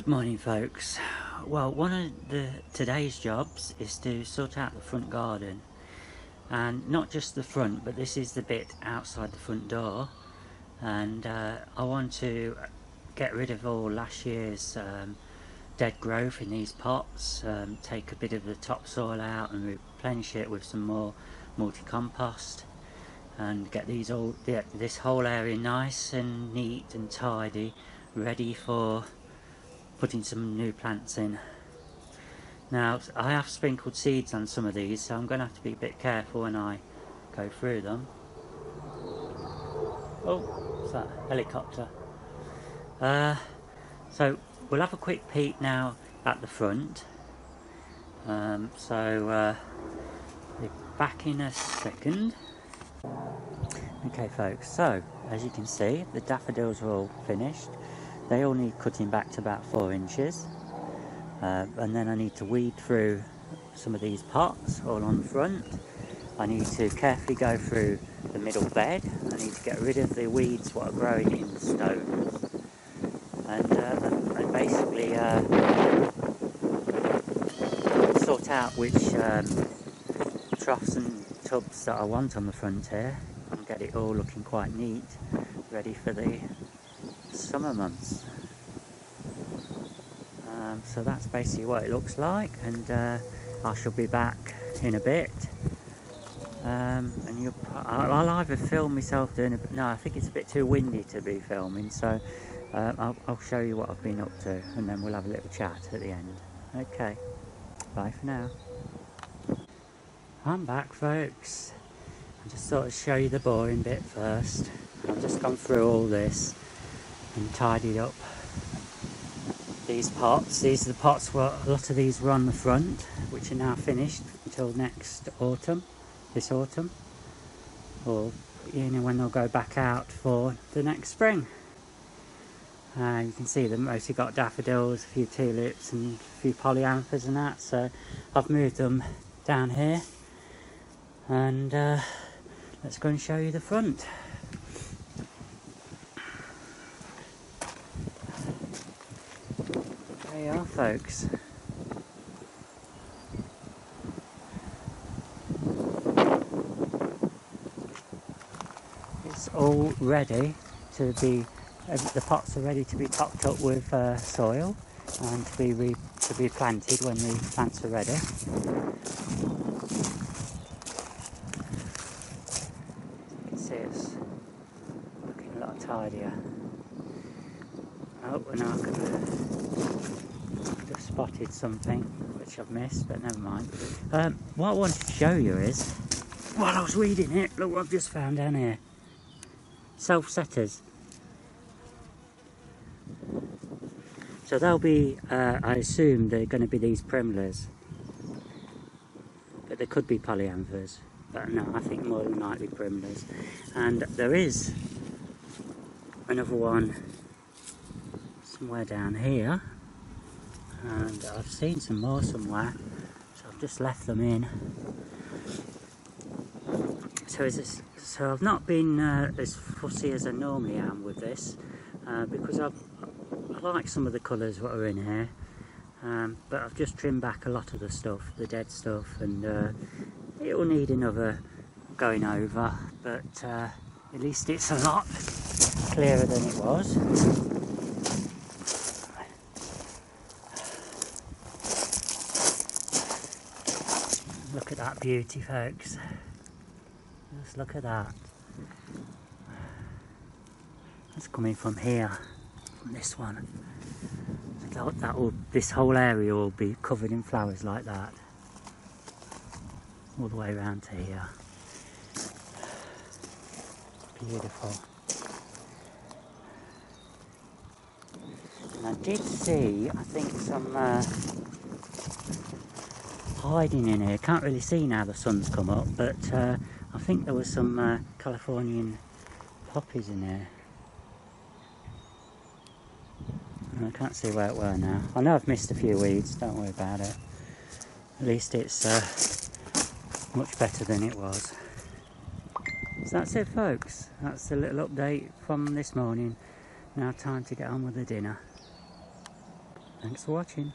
Good morning, folks. Well, one of today's jobs is to sort out the front garden, and not just the front, but this is the bit outside the front door. And I want to get rid of all last year's dead growth in these pots, take a bit of the topsoil out and replenish it with some more multi-compost, and get this whole area nice and neat and tidy, ready for putting some new plants in. Now, I have sprinkled seeds on some of these, so I'm going to have to be a bit careful when I go through them. Oh, it's that helicopter. So we'll have a quick peek now at the front. We're back in a second. Okay, folks, so as you can see, the daffodils are all finished. They all need cutting back to about 4 inches. And then I need to weed through some of these pots all on the front. I need to carefully go through the middle bed. I need to get rid of the weeds what are growing in the stones. And basically sort out which troughs and tubs that I want on the front here, and get it all looking quite neat, ready for the summer months. So that's basically what it looks like, and I shall be back in a bit. I'll either film myself doing it. No, I think it's a bit too windy to be filming, so I'll show you what I've been up to, and then we'll have a little chat at the end. Okay, bye for now. I'm back, folks. I just thought I'd show you the boring bit first. I've just gone through all this and tidied up these pots. These are the pots where a lot of these were on the front, which are now finished until next autumn, this autumn, or when they'll go back out for the next spring. You can see them mostly got daffodils, a few tulips and a few polyanthers and that, so I've moved them down here, and let's go and show you the front. There you are, folks. It's all ready to be, the pots are ready to be topped up with soil and to be planted when the plants are ready. You can see it's looking a lot tidier. Oh, and I could have spotted something which I've missed, but never mind. What I wanted to show you is, while I was reading it, look what I've just found down here. Self-setters. So they'll be, I assume they're going to be these primlas, but they could be polyanthers, but no, I think more than likely primlas. And there is another one somewhere down here, and I've seen some more somewhere, so I've just left them in. So I've not been as fussy as I normally am with this, because I like some of the colours that are in here, but I've just trimmed back a lot of the stuff, the dead stuff, and it will need another going over, but at least it's a lot clearer than it was. Look at that beauty, folks. Just look at that. That's coming from here, from this one. This whole area will be covered in flowers like that, all the way around to here. Beautiful. And I did see, I think, some hiding in here. Can't really see now the sun's come up, but I think there was some Californian poppies in here. I can't see where it were now. I know I've missed a few weeds, don't worry about it. At least it's much better than it was. So that's it, folks. That's a little update from this morning. Now time to get on with the dinner. Thanks for watching.